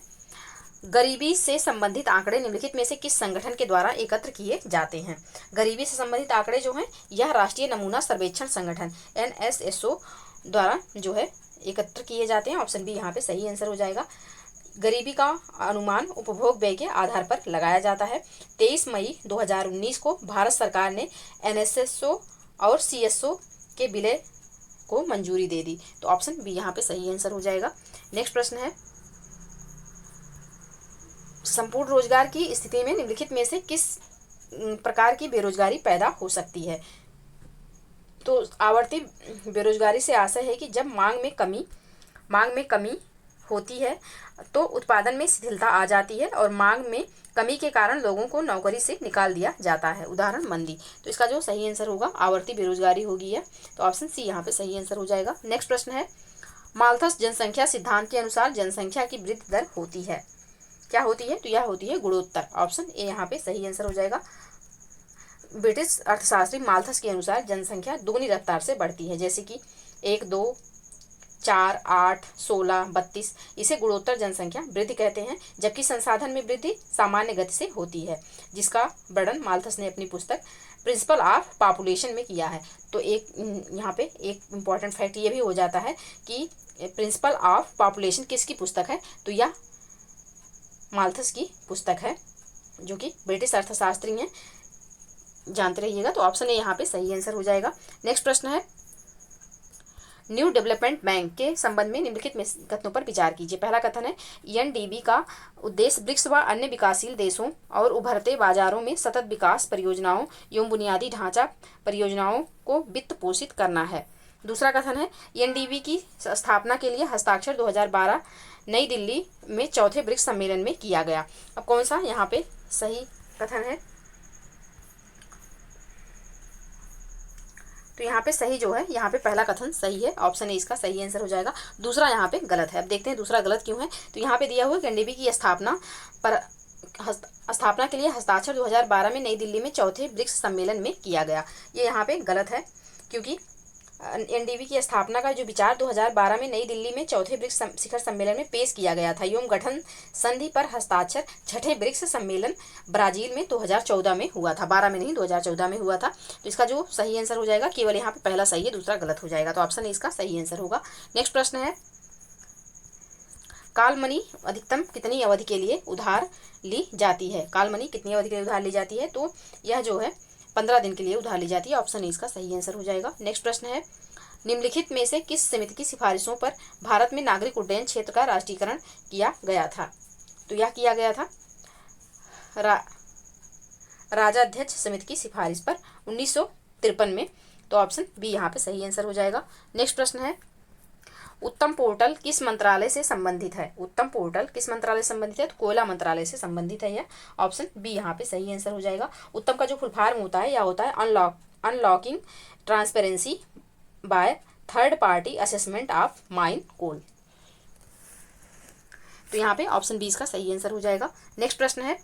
गरीबी से संबंधित आंकड़े निम्नलिखित में से किस संगठन के द्वारा एकत्र किए जाते हैं? गरीबी से संबंधित आंकड़े जो हैं यह राष्ट्रीय नमूना सर्वेक्षण संगठन NSSO द्वारा जो है एकत्र किए जाते हैं। ऑप्शन बी यहाँ पे सही आंसर हो जाएगा। गरीबी का अनुमान उपभोग व्यय के आधार पर लगाया जाता है। 23 मई 2019 को भारत सरकार ने NSSO और CSO के विलय को मंजूरी दे दी। तो ऑप्शन बी यहाँ पे सही आंसर हो जाएगा। नेक्स्ट प्रश्न है, संपूर्ण रोजगार की स्थिति में निम्नलिखित में से किस प्रकार की बेरोजगारी पैदा हो सकती है? तो आवर्ती बेरोजगारी से आशय है कि जब मांग में कमी होती है तो उत्पादन में शिथिलता आ जाती है और मांग में कमी के कारण लोगों को नौकरी से निकाल दिया जाता है। उदाहरण मंदी। तो इसका जो सही आंसर होगा आवर्ती बेरोजगारी होगी है। तो ऑप्शन सी यहाँ पे सही आंसर हो जाएगा। नेक्स्ट प्रश्न है, माल्थस जनसंख्या सिद्धांत के अनुसार जनसंख्या की वृद्धि दर होती है, क्या होती है? तो यह होती है गुणोत्तर। ऑप्शन ए यहाँ पे सही आंसर हो जाएगा। ब्रिटिश अर्थशास्त्री माल्थस के अनुसार जनसंख्या दोगुनी रफ्तार से बढ़ती है, जैसे कि 1, 2, 4, 8, 16, 32। इसे गुणोत्तर जनसंख्या वृद्धि कहते हैं। जबकि संसाधन में वृद्धि सामान्य गति से होती है, जिसका वर्णन माल्थस ने अपनी पुस्तक प्रिंसिपल ऑफ पॉपुलेशन में किया है। तो एक यहाँ पे एक इम्पॉर्टेंट फैक्ट ये भी हो जाता है कि प्रिंसिपल ऑफ पॉपुलेशन किसकी पुस्तक है? तो यह माल्थस की पुस्तक है, जो कि ब्रिटिश अर्थशास्त्री हैं, जानते रहिएगा। तो ऑप्शन ए यहाँ पे सही आंसर हो जाएगा। नेक्स्ट प्रश्न है, न्यू डेवलपमेंट बैंक के संबंध में निम्नलिखित में कथनों पर विचार कीजिए। पहला कथन है, ENDB का उद्देश्य ब्रिक्स व अन्य विकासशील देशों और उभरते बाजारों में सतत विकास परियोजनाओं एवं बुनियादी ढांचा परियोजनाओं को वित्त पोषित करना है। दूसरा कथन है, ENDB की स्थापना के लिए हस्ताक्षर 2012 नई दिल्ली में चौथे ब्रिक्स सम्मेलन में किया गया। अब कौन सा यहाँ पे सही कथन है? तो यहाँ पे सही जो है, यहाँ पे पहला कथन सही है। ऑप्शन ए इसका सही आंसर हो जाएगा। दूसरा यहाँ पे गलत है। अब देखते हैं दूसरा गलत क्यों है। तो यहाँ पे दिया हुआ है ENDB की स्थापना के लिए हस्ताक्षर 2012 में नई दिल्ली में चौथे ब्रिक्स सम्मेलन में किया गया। ये यहाँ पे गलत है, क्योंकि ENDB की स्थापना का जो विचार 2012 में नई दिल्ली में चौथे ब्रिक्स शिखर सम्मेलन में पेश किया गया था एवं गठन संधि पर हस्ताक्षर छठे ब्रिक्स सम्मेलन ब्राजील में 2014 में हुआ था। 12 में नहीं, 2014 में हुआ था। तो इसका जो सही आंसर हो जाएगा, केवल यहाँ पे पहला सही है, दूसरा गलत हो जाएगा। तो ऑप्शन इसका सही आंसर होगा। नेक्स्ट प्रश्न है, काल मनी अधिकतम कितनी अवधि के लिए उधार ली जाती है? काल मनी कितनी अवधि के लिए उधार ली जाती है? तो यह जो है 15 दिन के लिए उधार ली जाती है। ऑप्शन इसका सही आंसर हो जाएगा। नेक्स्ट प्रश्न है, निम्नलिखित में से किस समिति की सिफारिशों पर भारत में नागरिक उड्डयन क्षेत्र का राष्ट्रीयकरण किया गया था? तो यह किया गया था राजाध्यक्ष समिति की सिफारिश पर 1953 में। तो ऑप्शन बी यहाँ पे सही आंसर हो जाएगा। नेक्स्ट प्रश्न है, उत्तम पोर्टल किस मंत्रालय से संबंधित है? उत्तम पोर्टल किस मंत्रालय से संबंधित है? तो कोयला मंत्रालय से संबंधित है यह। ऑप्शन बी यहाँ पे सही आंसर हो जाएगा। उत्तम का जो फुल फॉर्म होता है यह होता है unlocking transparency by third party assessment of mine coal. तो यहाँ पे ऑप्शन बी इसका सही आंसर हो जाएगा। नेक्स्ट प्रश्न है,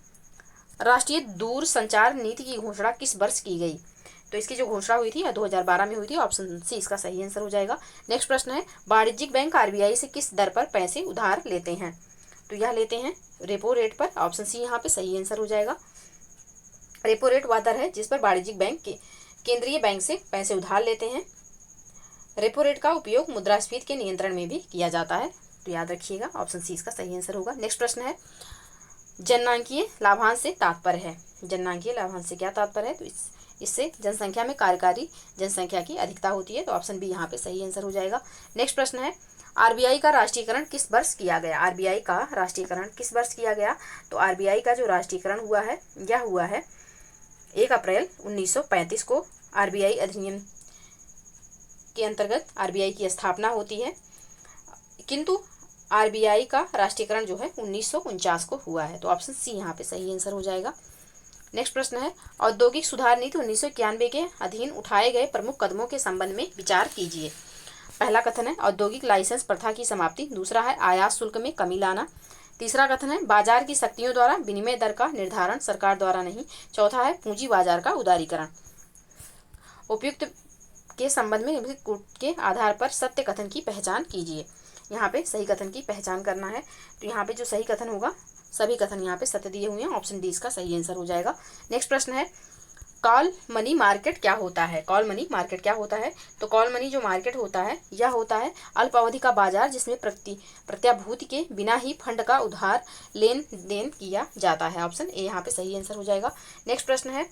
राष्ट्रीय दूरसंचार नीति की घोषणा किस वर्ष की गई? तो इसकी जो घोषणा हुई थी 2012 में हुई थी। ऑप्शन सी इसका सही आंसर हो जाएगा। नेक्स्ट प्रश्न है, वाणिज्यिक बैंक आरबीआई से किस दर पर पैसे उधार लेते हैं? तो यह लेते हैं रेपो रेट पर। ऑप्शन सी यहाँ पे सही आंसर हो जाएगा। रेपो रेट वह दर है जिस पर वाणिज्यिक बैंक केंद्रीय बैंक से पैसे उधार लेते हैं। रेपो रेट का उपयोग मुद्रास्फीति के नियंत्रण में भी किया जाता है, तो याद रखिएगा ऑप्शन सी इसका सही आंसर होगा। नेक्स्ट प्रश्न है, जननांकीय लाभांश से तात्पर्य है। जननांकीय लाभांश से क्या तात्पर्य है? तो इससे जनसंख्या में कार्यकारी जनसंख्या की अधिकता होती है, तो ऑप्शन बी यहाँ पे सही आंसर हो जाएगा। नेक्स्ट प्रश्न है, आरबीआई का राष्ट्रीयकरण किस वर्ष किया गया? आरबीआई का राष्ट्रीयकरण किस वर्ष किया गया? तो आरबीआई का जो राष्ट्रीयकरण हुआ है यह हुआ है 1 अप्रैल 1935 को। आरबीआई अधिनियम के अंतर्गत आरबीआई की स्थापना होती है, किंतु आरबीआई का राष्ट्रीयकरण जो है 1949 को हुआ है, तो ऑप्शन सी यहाँ पे सही आंसर हो जाएगा। नेक्स्ट प्रश्न है, औद्योगिक सुधार नीति 1991 के अधीन उठाए गए प्रमुख कदमों के संबंध में विचार कीजिए। पहला कथन है औद्योगिक लाइसेंस प्रथा की समाप्ति। दूसरा है आयात शुल्क में कमी लाना। तीसरा कथन है बाजार की शक्तियों द्वारा विनिमय दर का निर्धारण, सरकार द्वारा नहीं। चौथा है पूंजी बाजार का उदारीकरण। उपयुक्त के संबंध में निम्नलिखित कूट के आधार पर सत्य कथन की पहचान कीजिए। यहाँ पे सही कथन की पहचान करना है, तो यहाँ पे जो सही कथन होगा सभी कथन यहाँ पे सत्य दिए हुए हैं, ऑप्शन डी इसका सही आंसर हो जाएगा। नेक्स्ट प्रश्न है, कॉल मनी मार्केट क्या होता है? कॉल मनी मार्केट क्या होता है? तो कॉल मनी जो मार्केट होता है यह होता है अल्पावधि का बाजार जिसमें प्रत्याभूति के बिना ही फंड का उधार लेन देन किया जाता है। ऑप्शन ए यहाँ पे सही आंसर हो जाएगा। नेक्स्ट प्रश्न है,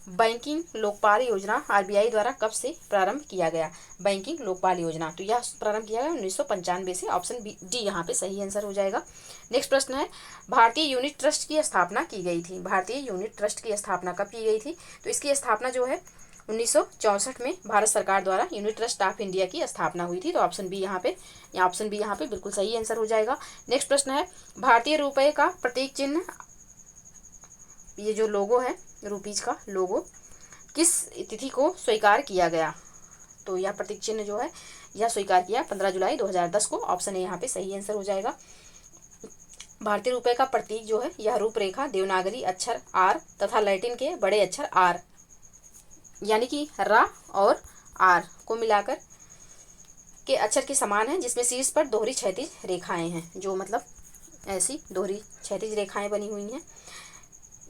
बैंकिंग लोकपाल योजना आरबीआई द्वारा कब से प्रारंभ किया गया? बैंकिंग लोकपाल योजना, तो यह प्रारंभ किया गया 1995 से। ऑप्शन डी यहाँ पे सही आंसर हो जाएगा। नेक्स्ट प्रश्न है, भारतीय यूनिट ट्रस्ट की स्थापना की गई थी। भारतीय यूनिट ट्रस्ट की स्थापना कब की गई थी? तो इसकी स्थापना जो है 1964 में भारत सरकार द्वारा यूनिट ट्रस्ट ऑफ इंडिया की स्थापना हुई थी, तो ऑप्शन बी यहाँ पे बिल्कुल सही आंसर हो जाएगा। नेक्स्ट प्रश्न है, भारतीय रुपये का प्रतीक चिन्ह, ये जो लोगो है रुपीज का लोगो, किस तिथि को स्वीकार किया गया? तो यह प्रतीक चिन्ह जो है यह स्वीकार किया 15 जुलाई 2010 को। ऑप्शन ए यहाँ पे सही आंसर हो जाएगा। भारतीय रुपये का प्रतीक जो है यह रूपरेखा देवनागरी अक्षर आर तथा लैटिन के बड़े अक्षर आर यानी कि रा और आर को मिलाकर के अक्षर के समान है, जिसमें शीर्ष पर दोहरी क्षैतिज रेखाएं हैं, जो मतलब ऐसी दोहरी क्षैतिज रेखाएं बनी हुई हैं।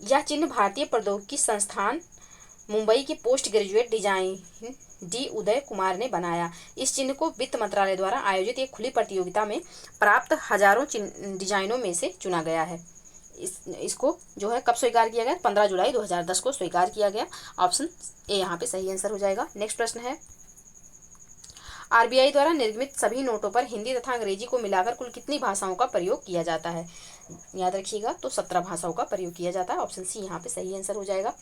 यह चिन्ह भारतीय प्रौद्योगिकी संस्थान मुंबई के post graduate design D Uday Kumar ने बनाया। इस चिन्ह को वित्त मंत्रालय द्वारा आयोजित एक खुली प्रतियोगिता में प्राप्त हजारों डिजाइनों में से चुना गया है। इसको जो है कब स्वीकार किया गया? 15 जुलाई 2010 को स्वीकार किया गया। ऑप्शन ए यहाँ पे सही आंसर हो जाएगा। नेक्स्ट प्रश्न है, आरबीआई द्वारा निर्मित सभी नोटों पर हिंदी तथा अंग्रेजी को मिलाकर कुल कितनी भाषाओं का प्रयोग किया जाता है? याद रखिएगा, तो 17 भाषाओं का प्रयोग किया जाता है। ऑप्शन सी यहाँ पे सही आंसर हो जाएगा।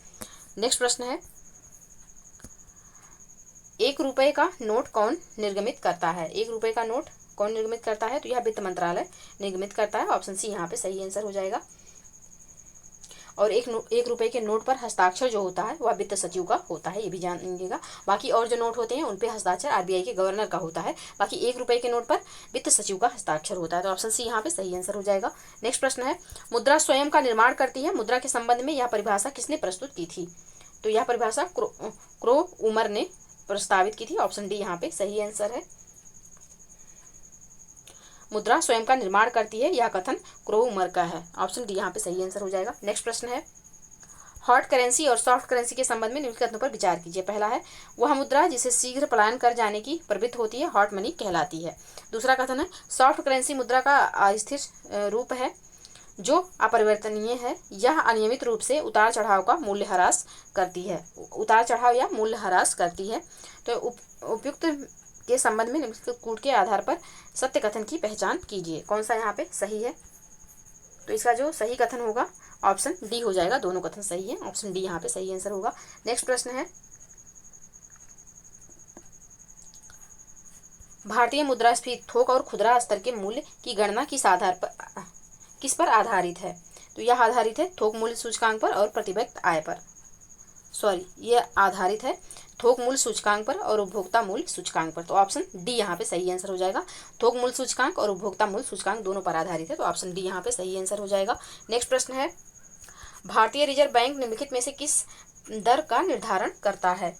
नेक्स्ट प्रश्न है, 1 रुपये का नोट कौन निर्गमित करता है? 1 रुपये का नोट कौन निर्गमित करता है? तो यह वित्त मंत्रालय निर्गमित करता है। ऑप्शन सी यहाँ पे सही आंसर हो जाएगा। और एक रुपये के नोट पर हस्ताक्षर जो होता है वह वित्त सचिव का होता है, ये भी जानिएगा। बाकी और जो नोट होते हैं उन पे हस्ताक्षर आरबीआई के गवर्नर का होता है। बाकी 1 रुपये के नोट पर वित्त सचिव का हस्ताक्षर होता है, तो ऑप्शन सी यहाँ पे सही आंसर हो जाएगा। नेक्स्ट प्रश्न है, मुद्रा स्वयं का निर्माण करती है। मुद्रा के संबंध में यह परिभाषा किसने प्रस्तुत की थी? तो यह परिभाषा क्रो उमर ने प्रस्तावित की थी। ऑप्शन डी यहाँ पे सही आंसर है। मुद्रा स्वयं का निर्माण करती है, यह कथन क्रो उमर का है। ऑप्शन डी यहाँ पे सही आंसर हो जाएगा। नेक्स्ट प्रश्न है, हॉट करेंसी और सॉफ्ट करेंसी के संबंध में निम्नलिखित कथनों पर विचार कीजिए। पहला है, वह मुद्रा जिसे शीघ्र पलायन कर जाने की प्रवृत्ति होती है हॉट मनी कहलाती है। दूसरा कथन है, सॉफ्ट करेंसी मुद्रा का अस्थिर रूप है जो अपरिवर्तनीय है। यह अनियमित रूप से उतार चढ़ाव का मूल्य ह्रास करती है, उतार चढ़ाव या मूल्य ह्रास करती है। तो उपयुक्त के संबंध में निम्नलिखित कूट के आधार पर सत्य कथन की पहचान कीजिए। कौन सा यहाँ पे सही है? तो इसका जो सही कथन होगा ऑप्शन डी हो जाएगा। दोनों कथन सही है, ऑप्शन डी यहाँ पे सही आंसर होगा। नेक्स्ट प्रश्न है, भारतीय मुद्रास्फीति थोक और खुदरा स्तर के मूल्य की गणना किस पर आधारित है? तो यह आधारित है थोक मूल्य सूचकांक पर और प्रति व्यक्ति आय पर। यह आधारित है थोक मूल्य सूचकांक पर और उपभोक्ता मूल्य सूचकांक पर। तो ऑप्शन डी यहाँ पे सही आंसर हो जाएगा। थोक मूल्य सूचकांक और उपभोक्ता मूल्य सूचकांक दोनों पर आधारित है, तो ऑप्शन डी यहाँ पे सही आंसर हो जाएगा। नेक्स्ट प्रश्न है, भारतीय रिजर्व बैंक निम्नलिखित में से किस दर का निर्धारण करता है?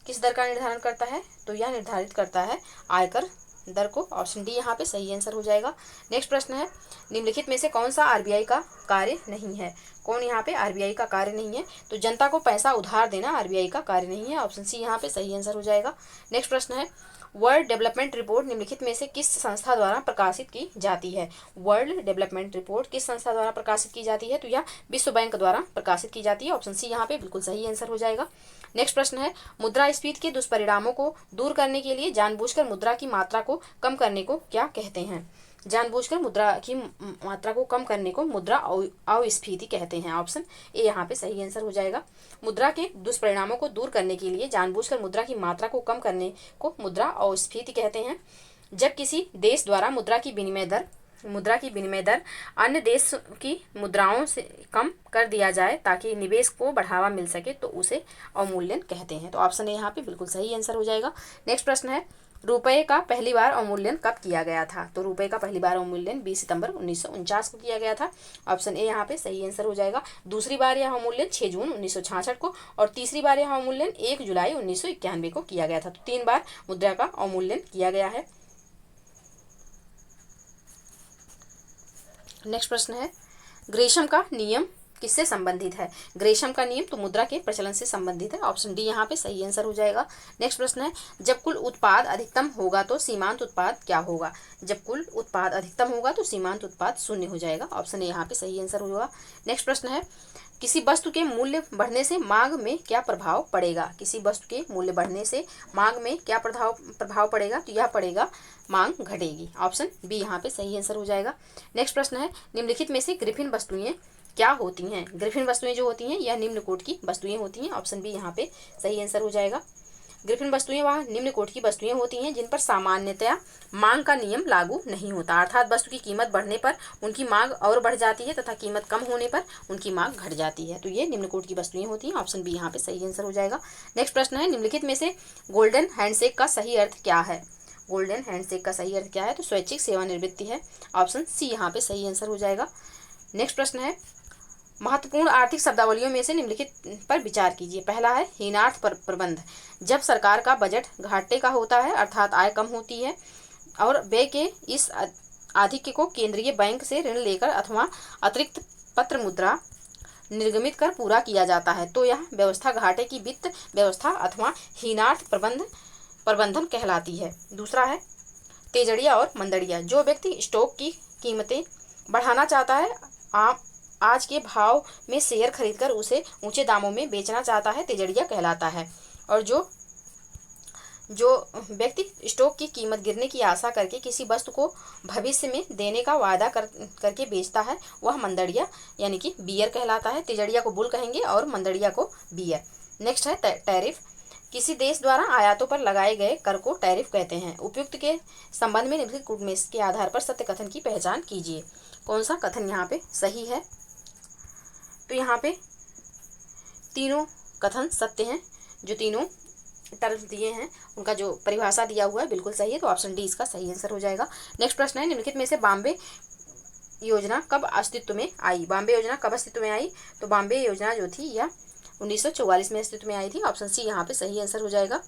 किस दर का निर्धारण करता है? तो यह निर्धारित करता है आयकर दर को। ऑप्शन डी यहाँ पे सही आंसर हो जाएगा। नेक्स्ट प्रश्न है, निम्नलिखित में से कौन सा आरबीआई का कार्य नहीं है? कौन यहाँ पे आरबीआई का कार्य नहीं है? तो जनता को पैसा उधार देना आरबीआई का कार्य नहीं है। ऑप्शन सी यहाँ पे सही आंसर हो जाएगा। नेक्स्ट प्रश्न है, वर्ल्ड डेवलपमेंट रिपोर्ट निम्नलिखित में से किस संस्था द्वारा प्रकाशित की जाती है? वर्ल्ड डेवलपमेंट रिपोर्ट किस संस्था द्वारा प्रकाशित की जाती है? तो यह विश्व बैंक द्वारा प्रकाशित की जाती है। ऑप्शन सी यहाँ पे बिल्कुल सही आंसर हो जाएगा। नेक्स्ट प्रश्न है, मुद्रास्फीति के दुष्परिणामों को दूर करने के लिए जानबूझकर मुद्रा की मात्रा को कम करने को क्या कहते हैं? जानबूझकर मुद्रा की मात्रा को कम करने को मुद्रा अस्फीति कहते हैं। ऑप्शन ए यहाँ पे सही आंसर हो जाएगा। मुद्रा के दुष्परिणामों को दूर करने के लिए जानबूझकर मुद्रा की मात्रा को कम करने को मुद्रा अस्फीति कहते हैं। जब किसी देश द्वारा मुद्रा की विनिमय दर अन्य देश की मुद्राओं से कम कर दिया जाए ताकि निवेश को बढ़ावा मिल सके तो उसे अवमूल्यन कहते हैं। तो ऑप्शन ए यहाँ पे बिल्कुल सही आंसर हो जाएगा। नेक्स्ट प्रश्न है, रुपए का पहली बार अवमूल्यन कब किया गया था? तो रुपए का पहली बार अवमूल्यन 20 सितंबर 1949 को किया गया था। ऑप्शन ए यहाँ पे सही आंसर हो जाएगा। दूसरी बार यह अवमूल्यन 6 जून 1966 को और तीसरी बार यह अवमूल्यन 1 जुलाई 1991 को किया गया था। तो 3 बार मुद्रा का अवमूल्यन किया गया है। नेक्स्ट प्रश्न है, ग्रेशम का नियम किससे संबंधित है? ग्रेशम का नियम तो मुद्रा के प्रचलन से संबंधित है। ऑप्शन डी यहाँ पे सही आंसर हो जाएगा। नेक्स्ट प्रश्न है, जब कुल उत्पाद अधिकतम होगा तो सीमांत उत्पाद क्या होगा? जब कुल उत्पाद अधिकतम होगा तो सीमांत उत्पाद 0 हो जाएगा। ऑप्शन ए यहाँ पे सही आंसर होगा। नेक्स्ट प्रश्न है, किसी वस्तु के मूल्य बढ़ने से मांग में क्या प्रभाव पड़ेगा? किसी वस्तु के मूल्य बढ़ने से मांग में क्या प्रभाव पड़ेगा? तो यह पड़ेगा मांग घटेगी। ऑप्शन बी यहाँ पे सही आंसर हो जाएगा। नेक्स्ट प्रश्न है, निम्नलिखित में से ग्रिफिन वस्तुएं क्या होती हैं? ग्रिफिन वस्तुएं जो होती हैं यह निम्न कोट की वस्तुएं होती हैं। ऑप्शन बी यहाँ पे सही आंसर हो जाएगा। ग्रिफिन वस्तुएं वह निम्न कोट की वस्तुएं होती हैं जिन पर सामान्यतया मांग का नियम लागू नहीं होता, अर्थात वस्तु की कीमत बढ़ने पर उनकी मांग और बढ़ जाती है तथा कीमत कम होने पर उनकी मांग घट जाती है। तो ये निम्न कोट की वस्तुएं होती हैं। ऑप्शन बी यहाँ पे सही आंसर हो जाएगा। नेक्स्ट प्रश्न है, निम्नलिखित में से गोल्डन हैंडशेक का सही अर्थ क्या है? गोल्डन हैंडशेक का सही अर्थ क्या है? तो स्वैच्छिक सेवानिवृत्ति है। ऑप्शन सी यहाँ पे सही आंसर हो जाएगा। नेक्स्ट प्रश्न है, महत्वपूर्ण आर्थिक शब्दावलियों में से निम्नलिखित पर विचार कीजिए। पहला है हीनार्थ प्रबंध, जब सरकार का बजट घाटे का होता है अर्थात आय कम होती है और व्यय के इस आधिक्य को केंद्रीय बैंक से ऋण लेकर अथवा अतिरिक्त पत्र मुद्रा निर्गमित कर पूरा किया जाता है तो यह व्यवस्था घाटे की वित्त व्यवस्था अथवा हीनार्थ प्रबंधन कहलाती है। दूसरा है तेजड़िया और मंदड़िया, जो व्यक्ति स्टॉक की कीमतें बढ़ाना चाहता है आज के भाव में शेयर खरीदकर उसे ऊंचे दामों में बेचना चाहता है तेजड़िया कहलाता है। और जो व्यक्ति स्टॉक की कीमत गिरने की आशा करके किसी वस्तु को भविष्य में देने का वादा करके बेचता है वह मंदड़िया यानी कि बियर कहलाता है। तेजड़िया को बुल कहेंगे और मंदड़िया को बियर। नेक्स्ट है टैरिफ, किसी देश द्वारा आयातों पर लगाए गए कर को टैरिफ कहते हैं। उपयुक्त के संबंध में निम्नलिखित कूट में के आधार पर सत्य कथन की पहचान कीजिए। कौन सा कथन यहाँ पे सही है? तो यहाँ पे तीनों कथन सत्य हैं। जो तीनों टर्म्स दिए हैं उनका जो परिभाषा दिया हुआ है बिल्कुल सही है। तो ऑप्शन डी इसका सही आंसर हो जाएगा। नेक्स्ट प्रश्न है, निम्नलिखित में से बॉम्बे योजना कब अस्तित्व में आई? बॉम्बे योजना कब अस्तित्व में आई? तो बॉम्बे योजना जो थी यह 1944 में अस्तित्व में आई थी। ऑप्शन सी यहाँ पे सही आंसर हो जाएगा।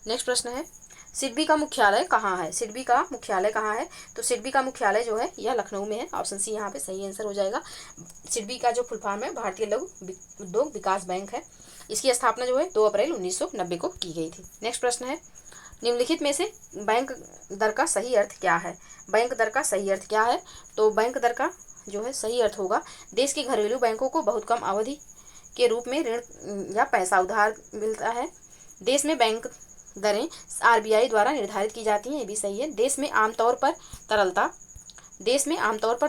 नेक्स्ट प्रश्न है, सिडबी का मुख्यालय कहाँ है? सिडबी का मुख्यालय कहाँ है? तो सिडबी का मुख्यालय जो है यह लखनऊ में है। ऑप्शन सी यहाँ पे सही आंसर हो जाएगा। सिडबी का जो फुल फॉर्म है भारतीय लघु उद्योग विकास बैंक है। इसकी स्थापना जो है 2 अप्रैल 1990 को की गई थी। नेक्स्ट प्रश्न है, निम्नलिखित में से बैंक दर का सही अर्थ क्या है? बैंक दर का सही अर्थ क्या है? तो बैंक दर का जो है सही अर्थ होगा, देश के घरेलू बैंकों को बहुत कम अवधि के रूप में ऋण या पैसा उधार मिलता है। देश में बैंक दरें आरबीआई द्वारा निर्धारित की जाती हैं, ये भी सही है। देश में आमतौर पर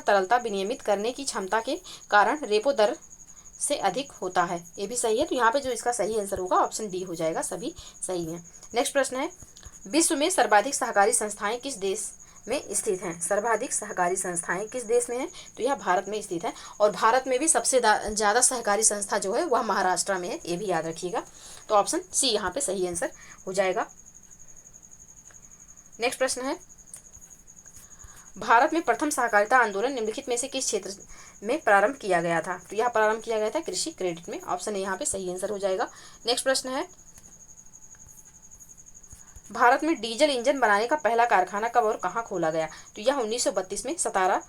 तरलता विनियमित करने की क्षमता के कारण रेपो दर से अधिक होता है, ये भी सही है। तो यहाँ पे जो इसका सही आंसर होगा ऑप्शन डी हो जाएगा, सभी सही हैं। नेक्स्ट प्रश्न है, विश्व में सर्वाधिक सहकारी संस्थाएं किस देश में स्थित हैं? सर्वाधिक सहकारी संस्थाएं किस देश में हैं? तो यह भारत में स्थित है और भारत में भी सबसे ज़्यादा सहकारी संस्था जो है वह महाराष्ट्र में है, ये भी याद रखिएगा। तो ऑप्शन सी यहाँ पे सही आंसर हो जाएगा। नेक्स्ट प्रश्न है, भारत में प्रथम सहकारिता आंदोलन निम्नलिखित में से किस क्षेत्र में प्रारंभ किया गया था? तो यह प्रारंभ किया गया था कृषि क्रेडिट में। ऑप्शन ए यहाँ पे सही आंसर हो जाएगा। नेक्स्ट प्रश्न है, भारत में डीजल इंजन बनाने का पहला कारखाना कब और कहाँ खोला गया? तो यह 1932 में सतारा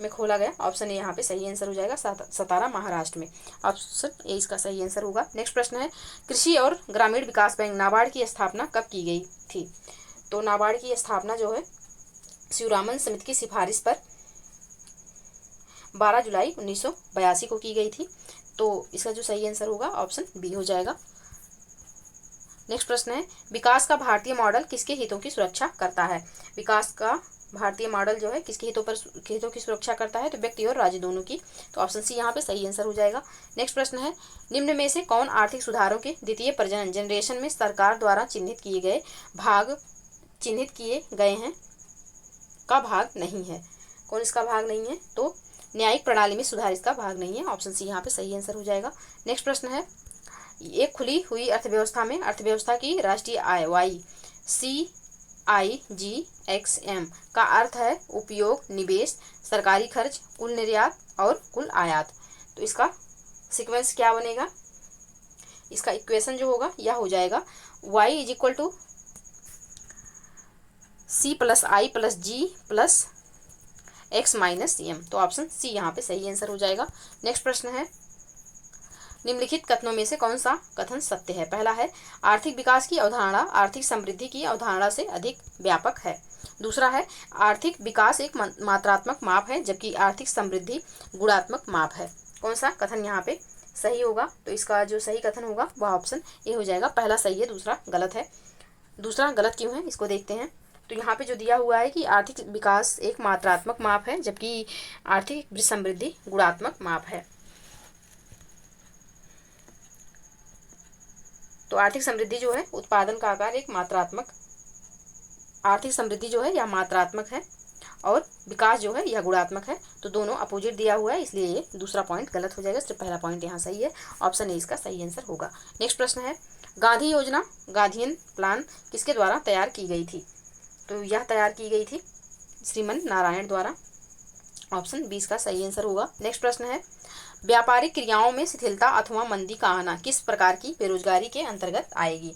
में खोला गया। ऑप्शन ए यहाँ पे सही आंसर हो जाएगा, सतारा महाराष्ट्र में। ऑप्शन ए इसका सही आंसर होगा। नेक्स्ट प्रश्न है, कृषि और ग्रामीण विकास बैंक नाबार्ड की स्थापना कब की गई थी? तो नाबार्ड की स्थापना जो है शिवरामन समिति की सिफारिश पर 12 जुलाई 1982 को की गई थी। तो इसका जो सही आंसर होगा ऑप्शन बी हो जाएगा। नेक्स्ट प्रश्न है, विकास का भारतीय मॉडल किसके हितों की सुरक्षा करता है? विकास का भारतीय मॉडल जो है किसके हितों की सुरक्षा करता है? तो व्यक्ति और राज्य दोनों की। तो ऑप्शन सी यहाँ पे सही आंसर हो जाएगा। नेक्स्ट प्रश्न है, निम्न में से कौन आर्थिक सुधारों के द्वितीय प्रजनन जनरेशन में सरकार द्वारा चिन्हित किए गए हैं का भाग नहीं है? कौन इसका भाग नहीं है? तो न्यायिक प्रणाली में सुधार इसका भाग नहीं है। ऑप्शन सी यहाँ पे सही आंसर हो जाएगा। नेक्स्ट प्रश्न है, एक खुली हुई अर्थव्यवस्था में अर्थव्यवस्था की राष्ट्रीय आय वाई CIGXM का अर्थ है उपयोग, निवेश, सरकारी खर्च, कुल निर्यात और कुल आयात। तो इसका सीक्वेंस क्या बनेगा? इसका इक्वेशन जो होगा यह हो जाएगा y = C+I+G+X-M। तो ऑप्शन सी यहाँ पे सही आंसर हो जाएगा। नेक्स्ट प्रश्न है, निम्नलिखित कथनों में से कौन सा कथन सत्य है? पहला है, आर्थिक विकास की अवधारणा आर्थिक समृद्धि की अवधारणा से अधिक व्यापक है। दूसरा है, आर्थिक विकास एक मात्रात्मक माप है जबकि आर्थिक समृद्धि गुणात्मक माप है। कौन सा कथन यहाँ पे सही होगा? तो इसका जो सही कथन होगा वह ऑप्शन ए हो जाएगा। पहला सही है, दूसरा गलत है। दूसरा गलत क्यों है इसको देखते हैं। तो यहाँ पे जो दिया हुआ है कि आर्थिक विकास एक मात्रात्मक माप है जबकि आर्थिक समृद्धि गुणात्मक माप है। तो आर्थिक समृद्धि जो है उत्पादन का आकार एक मात्रात्मक, आर्थिक समृद्धि जो है यह मात्रात्मक है और विकास जो है यह गुणात्मक है। तो दोनों अपोजिट दिया हुआ है, इसलिए ये दूसरा पॉइंट गलत हो जाएगा। सिर्फ पहला पॉइंट यहाँ सही है। ऑप्शन ए इसका सही आंसर होगा। नेक्स्ट प्रश्न है, गांधी योजना गांधीयन प्लान किसके द्वारा तैयार की गई थी? तो यह तैयार की गई थी श्रीमन नारायण द्वारा। ऑप्शन बी इसका सही आंसर होगा। नेक्स्ट प्रश्न है, व्यापारिक क्रियाओं में शिथिलता अथवा मंदी का आना किस प्रकार की बेरोजगारी के अंतर्गत आएगी?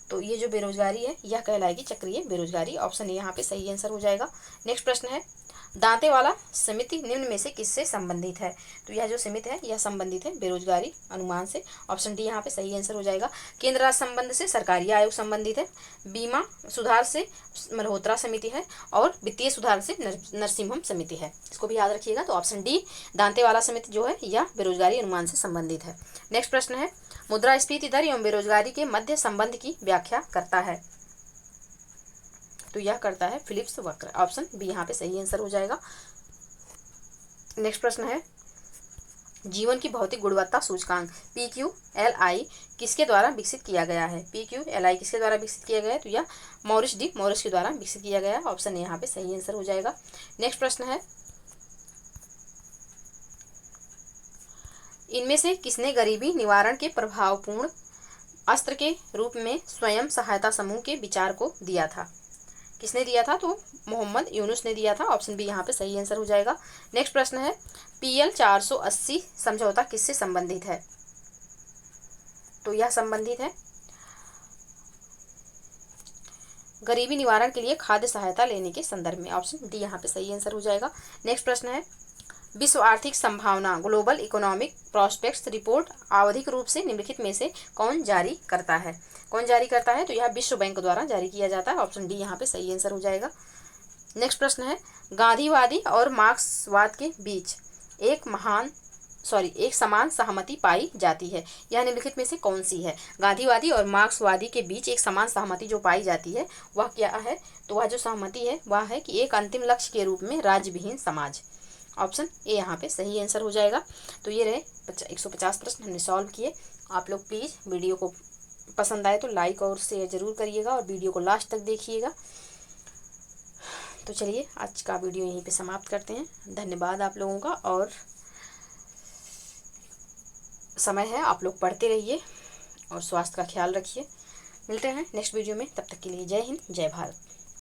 तो ये जो बेरोजगारी है यह कहलाएगी चक्रीय बेरोजगारी। ऑप्शन ए यहाँ पे सही आंसर हो जाएगा। नेक्स्ट प्रश्न है, दांतेवाला समिति निम्न में से किससे संबंधित है? तो यह जो समिति है यह संबंधित है बेरोजगारी अनुमान से। ऑप्शन डी यहाँ पे सही आंसर हो जाएगा। केंद्र राज्य संबंध से सरकारी आयोग संबंधित है। बीमा सुधार से मल्होत्रा समिति है और वित्तीय सुधार से नरसिम्हम समिति है। इसको भी याद रखिएगा। तो ऑप्शन डी दांतेवाला समिति जो है यह बेरोजगारी अनुमान से संबंधित है। नेक्स्ट प्रश्न है, मुद्रास्फीति दर एवं बेरोजगारी के मध्य संबंध की व्याख्या करता है? तो यह करता है फिलिप्स वक्र। ऑप्शन बी यहाँ पे सही आंसर हो जाएगा। नेक्स्ट प्रश्न है, जीवन की भौतिक गुणवत्ता सूचकांक PQLI किसके द्वारा विकसित किया गया है? PQLI किसके द्वारा विकसित किया गया है? तो यह मॉरिस के द्वारा विकसित किया गया है। ऑप्शन यहाँ पे सही आंसर हो जाएगा। नेक्स्ट प्रश्न है, इनमें से किसने गरीबी निवारण के प्रभावपूर्ण अस्त्र के रूप में स्वयं सहायता समूह के विचार को दिया था? किसने दिया था? तो मोहम्मद यूनुस ने दिया था। ऑप्शन बी यहाँ पे सही आंसर हो जाएगा। नेक्स्ट प्रश्न है, PL 480 समझौता किससे संबंधित है? तो यह संबंधित है गरीबी निवारण के लिए खाद्य सहायता लेने के संदर्भ में। ऑप्शन डी यहाँ पे सही आंसर हो जाएगा। नेक्स्ट प्रश्न है, विश्व आर्थिक संभावना ग्लोबल इकोनॉमिक प्रोस्पेक्ट्स रिपोर्ट आवधिक रूप से निम्नलिखित में से कौन जारी करता है? कौन जारी करता है? तो यह विश्व बैंक द्वारा जारी किया जाता है। ऑप्शन डी यहाँ पे सही आंसर हो जाएगा। नेक्स्ट प्रश्न है, गांधीवादी और मार्क्सवाद के बीच एक समान सहमति पाई जाती है, यह निम्नलिखित में से कौन सी है? गांधीवादी और मार्क्सवादी के बीच एक समान सहमति जो पाई जाती है वह क्या है? तो वह जो सहमति है वह है कि एक अंतिम लक्ष्य के रूप में राज्यविहीन समाज। ऑप्शन ए यहाँ पे सही आंसर हो जाएगा। तो ये रहे 150 प्रश्न हमने सॉल्व किए। आप लोग प्लीज़ वीडियो को पसंद आए तो लाइक और शेयर ज़रूर करिएगा और वीडियो को लास्ट तक देखिएगा। तो चलिए आज का वीडियो यहीं पे समाप्त करते हैं। धन्यवाद आप लोगों का, और समय है आप लोग पढ़ते रहिए और स्वास्थ्य का ख्याल रखिए। मिलते हैं नेक्स्ट वीडियो में, तब तक के लिए जय हिंद, जय भारत।